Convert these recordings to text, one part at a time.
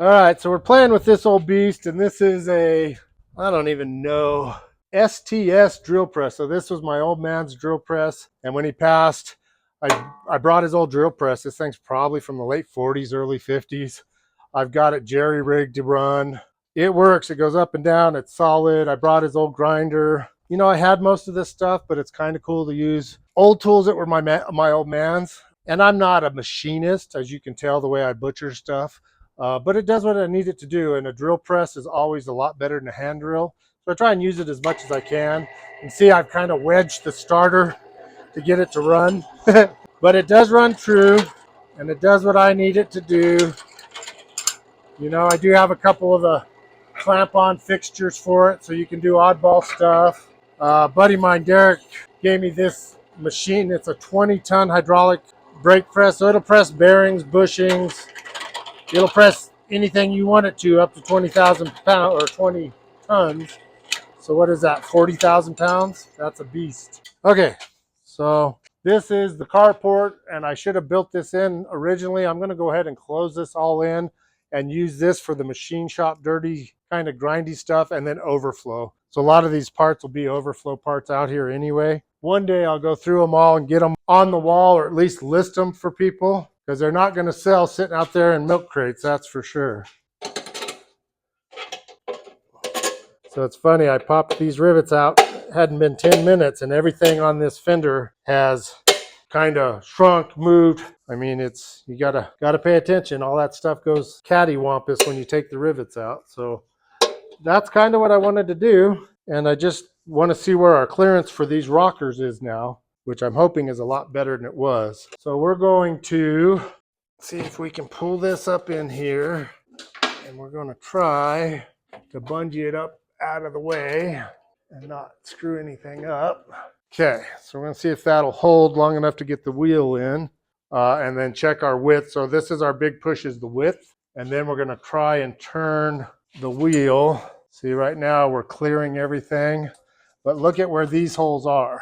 All right, so we're playing with this old beast, and this is a, I don't even know, STS drill press. So this was my old man's drill press, and when he passed, I brought his old drill press. This thing's probably from the late 40s, early 50s. I've got it jerry rigged to run. It works. It goes up and down. It's solid. I brought his old grinder. You know, I had most of this stuff, but it's kind of cool to use old tools that were my old man's. And I'm not a machinist, as you can tell the way I butcher stuff. But it does what I need it to do, and a drill press is always a lot better than a hand drill. So I try and use it as much as I can. And see, I've kind of wedged the starter to get it to run. But it does run true, and it does what I need it to do. You know, I do have a couple of the clamp-on fixtures for it, so you can do oddball stuff. Buddy of mine, Derek, gave me this machine. It's a 20-ton hydraulic brake press, so it'll press bearings, bushings. It'll press anything you want it to, up to 20,000 pounds or 20 tons. So what is that, 40,000 pounds? That's a beast. Okay, so this is the carport, and I should have built this in originally. I'm going to go ahead and close this all in and use this for the machine shop dirty kind of grindy stuff, and then overflow. So a lot of these parts will be overflow parts out here anyway. One day I'll go through them all and get them on the wall, or at least list them for people, because they're not going to sell sitting out there in milk crates, that's for sure. So it's funny, I popped these rivets out, hadn't been 10 minutes, and everything on this fender has kind of shrunk, moved. I mean, it's, you gotta pay attention. All that stuff goes cattywampus when you take the rivets out. So that's kind of what I wanted to do, and I just want to see where our clearance for these rockers is now, which I'm hoping is a lot better than it was. So we're going to see if we can pull this up in here, and we're going to try to bungee it up out of the way and not screw anything up. Okay, so we're going to see if that'll hold long enough to get the wheel in, and then check our width. So this is our big push, is the width, and then we're going to try and turn the wheel. See, right now we're clearing everything, but look at where these holes are.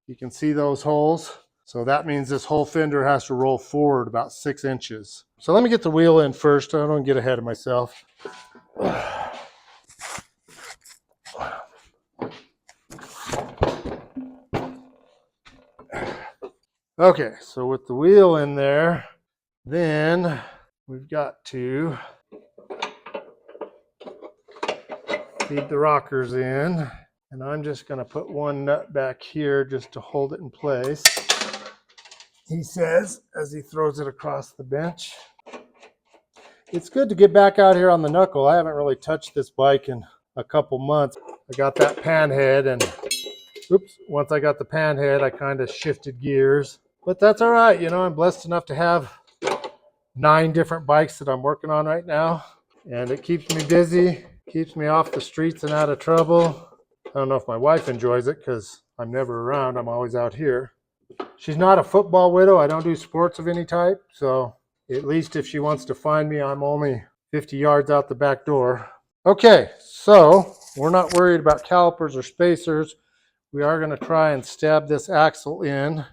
You can see those holes. So that means this whole fender has to roll forward about 6 inches. So let me get the wheel in first. I don't get ahead of myself. Okay, so with the wheel in there, then we've got to feed the rockers in, and I'm just going to put one nut back here just to hold it in place, he says, as he throws it across the bench. It's good to get back out here on the knuckle. I haven't really touched this bike in a couple months. I got that pan head, and oops, once I got the pan head, I kind of shifted gears. But that's all right. You know, I'm blessed enough to have 9 different bikes that I'm working on right now, and it keeps me busy, keeps me off the streets and out of trouble. I don't know if my wife enjoys it because I'm never around. I'm always out here. She's not a football widow. I don't do sports of any type, so at least if she wants to find me, I'm only 50 yards out the back door. Okay, so we're not worried about calipers or spacers. We are going to try and stab this axle in.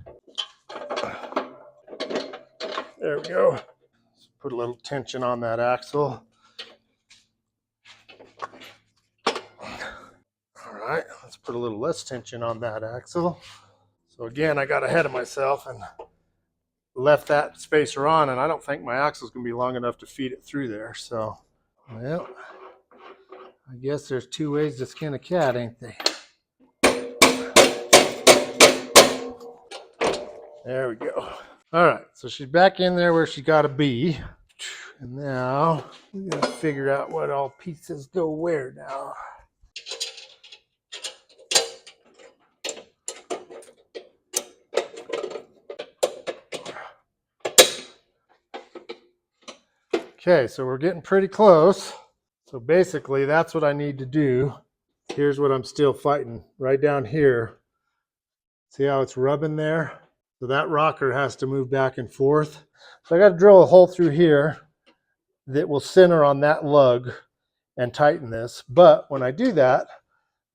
There we go. Let's put a little tension on that axle. All right, let's put a little less tension on that axle. So again, I got ahead of myself and left that spacer on, and I don't think my axle's going to be long enough to feed it through there. So, well, I guess there's 2 ways to skin a cat, ain't they? There we go. All right, so she's back in there where she got to be. And now we're going to figure out what all pieces go where now. Okay, so we're getting pretty close. So basically, that's what I need to do. Here's what I'm still fighting, right down here. See how it's rubbing there? So that rocker has to move back and forth. So I got to drill a hole through here that will center on that lug and tighten this. But when I do that,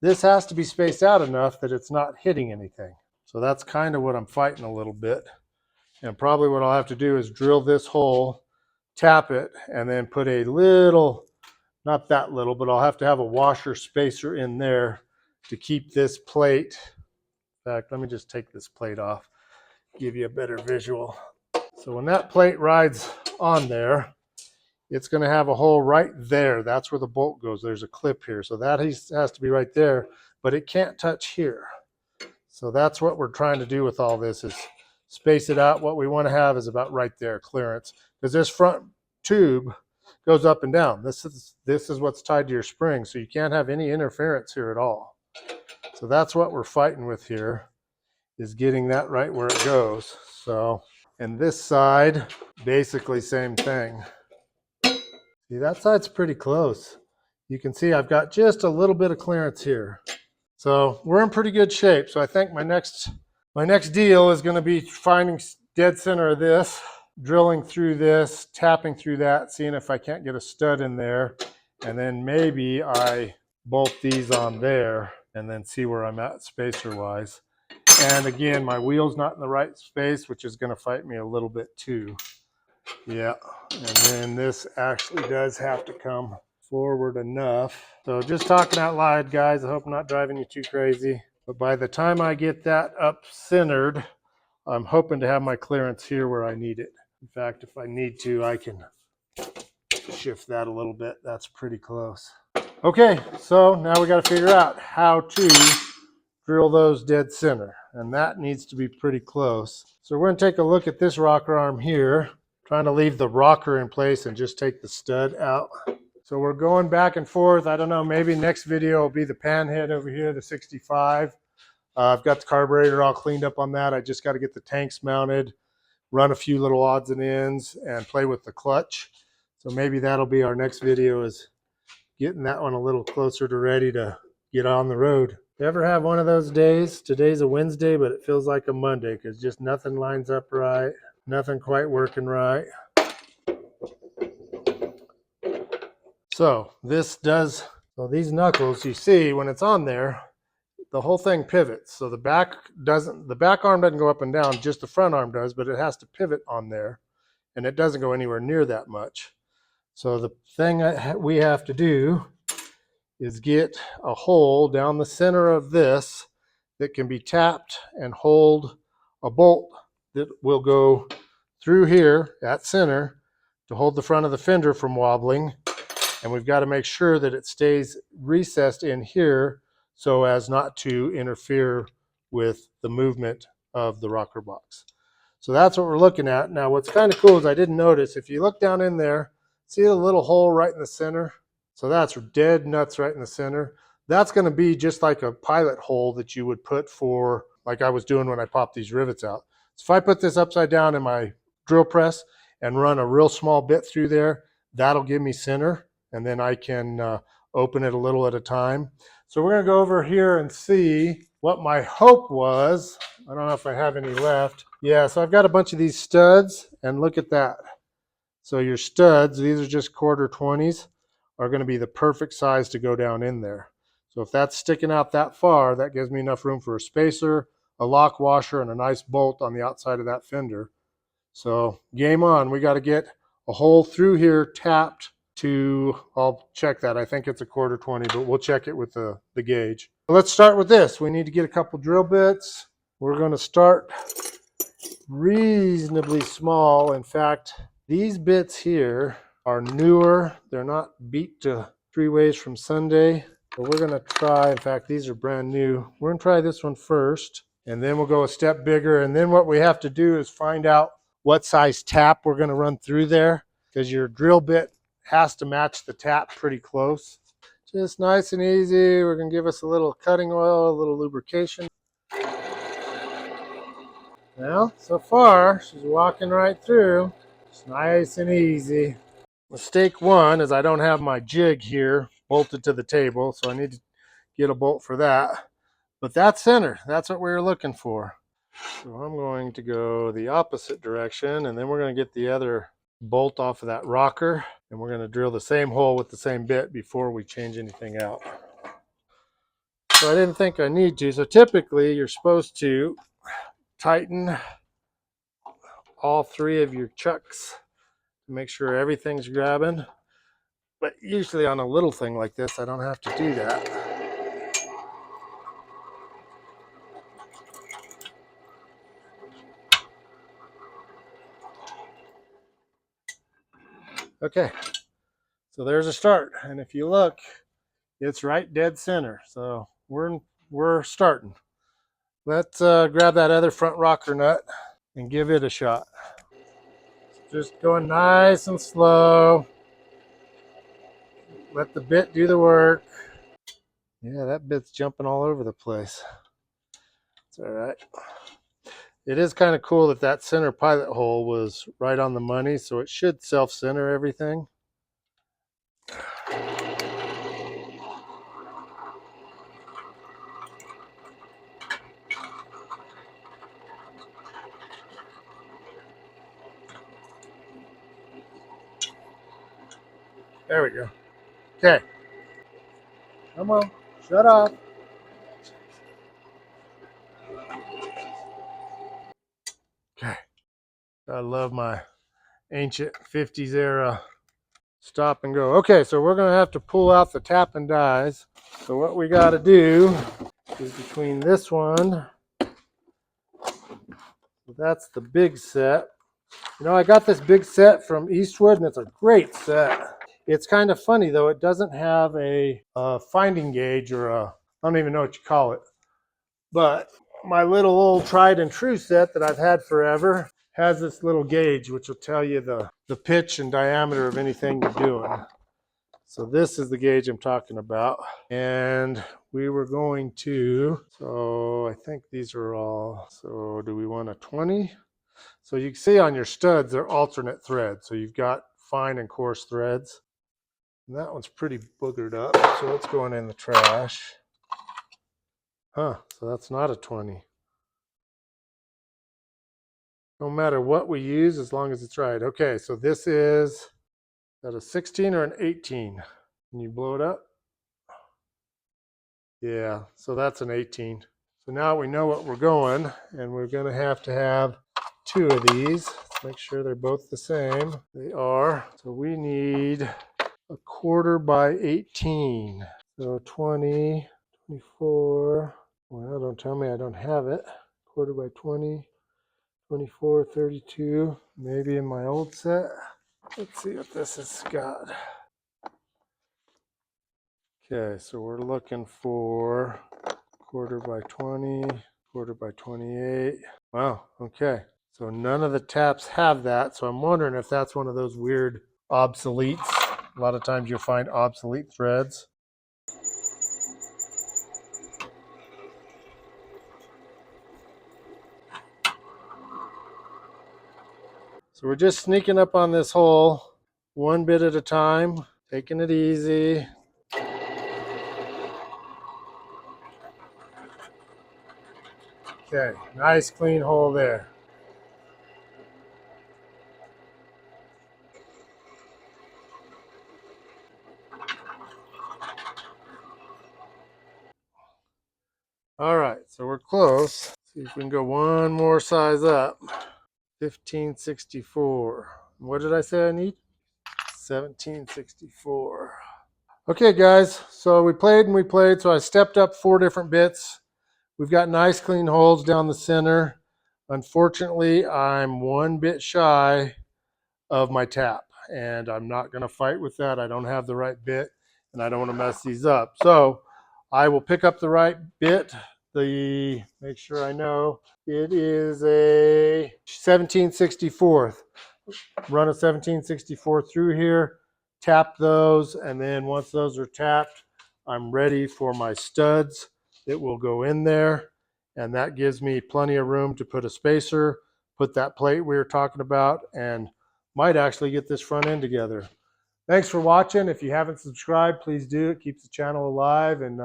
this has to be spaced out enough that it's not hitting anything. So that's kind of what I'm fighting a little bit. And probably what I'll have to do is drill this hole tap it and then put a little, not that little, but I'll have to have a washer spacer in there to keep this plate. In fact, let me just take this plate off, give you a better visual. So when that plate rides on there, it's going to have a hole right there. That's where the bolt goes. There's a clip here. So that has to be right there, but it can't touch here. So that's what we're trying to do with all this, is space it out. What we want to have is about right there, clearance, because this front tube goes up and down. This is what's tied to your spring, so you can't have any interference here at all. So that's what we're fighting with here, is getting that right where it goes. So, and this side, basically same thing. See, that side's pretty close. You can see I've got just a little bit of clearance here. So we're in pretty good shape. So I think my next deal is going to be finding dead center of this, drilling through this, tapping through that, seeing if I can't get a stud in there. And then maybe I bolt these on there and then see where I'm at spacer wise. And again, my wheel's not in the right space, which is going to fight me a little bit too. Yeah, and then this actually does have to come forward enough. So just talking out loud, guys, I hope I'm not driving you too crazy. But by the time I get that up centered, I'm hoping to have my clearance here where I need it. In fact, if I need to, I can shift that a little bit. That's pretty close. Okay, so now we got to figure out how to drill those dead center, and that needs to be pretty close. So we're going to take a look at this rocker arm here, trying to leave the rocker in place and just take the stud out. So we're going back and forth. I don't know, maybe next video will be the pan head over here, the 65. I've got the carburetor all cleaned up on that. I just got to get the tanks mounted, run a few little odds and ends, and play with the clutch. So maybe that'll be our next video, is getting that one a little closer to ready to get on the road. You ever have one of those days? Today's a Wednesday, but it feels like a Monday because just nothing lines up right. Nothing quite working right. So these knuckles, you see when it's on there, the whole thing pivots. So the back arm doesn't go up and down, just the front arm does, but it has to pivot on there, and it doesn't go anywhere near that much. So the thing we have to do is get a hole down the center of this that can be tapped and hold a bolt that will go through here at center to hold the front of the fender from wobbling. And we've got to make sure that it stays recessed in here so as not to interfere with the movement of the rocker box. So that's what we're looking at. Now what's kind of cool is I didn't notice, if you look down in there, see a little hole right in the center? So that's dead nuts right in the center. That's going to be just like a pilot hole that you would put for, like I was doing when I popped these rivets out. So if I put this upside down in my drill press and run a real small bit through there, that'll give me center, and then I can open it a little at a time. So we're going to go over here and see what my hope was. I don't know if I have any left. Yeah, so I've got a bunch of these studs, and look at that. So your studs, these are just 1/4 20s, are going to be the perfect size to go down in there. So if that's sticking out that far, that gives me enough room for a spacer, a lock washer, and a nice bolt on the outside of that fender. So game on. We got to get a hole through here tapped to, I'll check that. I think it's a 1/4 20, but we'll check it with the gauge. Let's start with this. We need to get a couple drill bits. We're going to start reasonably small. In fact, these bits here are newer. They're not beat to 3 ways from Sunday, but we're going to try, in fact, these are brand new. We're going to try this one first, and then we'll go a step bigger. And then what we have to do is find out what size tap we're going to run through there, because your drill bit has to match the tap pretty close. Just nice and easy. We're going to give us a little cutting oil, a little lubrication. Well, so far, she's walking right through. It's nice and easy. Mistake one is I don't have my jig here bolted to the table, so I need to get a bolt for that. But that's center. That's what we were looking for. So I'm going to go the opposite direction, and then we're going to get the other bolt off of that rocker, and we're going to drill the same hole with the same bit before we change anything out. So I didn't think I need to. So typically you're supposed to tighten all 3 of your chucks to make sure everything's grabbing. But usually on a little thing like this, I don't have to do that. Okay, so there's a start. And if you look, it's right dead center. So we're starting. Let's grab that other front rocker nut and give it a shot. Just going nice and slow. Let the bit do the work. Yeah, that bit's jumping all over the place. It's all right. It is kind of cool that that center pilot hole was right on the money, so it should self-center everything. There we go. Okay. Come on. Shut up. Okay. I love my ancient 50s era stop and go. Okay, so we're going to have to pull out the tap and dies. So what we got to do is between this one, that's the big set. You know, I got this big set from Eastwood, and it's a great set. It's kind of funny, though. It doesn't have a finding gauge or I don't even know what you call it. But my little old tried and true set that I've had forever has this little gauge, which will tell you the pitch and diameter of anything you're doing. So this is the gauge I'm talking about. And we were going to, so I think these are all, so do we want a 20? So you can see on your studs, they're alternate threads. So you've got fine and coarse threads. And that one's pretty boogered up, so it's going in the trash. Huh, so that's not a 20. No matter what we use, as long as it's right. Okay, so this is that a 16 or an 18? Can you blow it up? Yeah, so that's an 18. So now we know what we're going, and we're going to have two of these. Let's make sure they're both the same. They are. So we need a 1/4 by 18. So 20, 24. Well, don't tell me I don't have it. 1/4 by 20, 24, 32. Maybe in my old set. Let's see what this has got. Okay, so we're looking for 1/4 by 20, 1/4 by 28. Wow, okay. So none of the taps have that. So I'm wondering if that's one of those weird obsoletes. A lot of times you'll find obsolete threads. So we're just sneaking up on this hole one bit at a time, taking it easy. Okay, nice clean hole there. All right, so we're close. See if we can go one more size up. 1564. What did I say I need? 1764. Okay, guys, so we played and we played. So I stepped up 4 different bits. We've got nice clean holes down the center. Unfortunately, I'm 1 bit shy of my tap, and I'm not going to fight with that. I don't have the right bit, and I don't want to mess these up. So I will pick up the right bit. Make sure I know it is a 1764. Run a 1764 through here, tap those, and then once those are tapped, I'm ready for my studs. It will go in there, and that gives me plenty of room to put a spacer, put that plate we were talking about, and might actually get this front end together. Thanks for watching. If you haven't subscribed, please do. It keeps the channel alive. And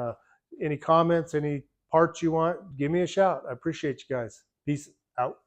any comments, any parts you want, give me a shout. I appreciate you guys. Peace out.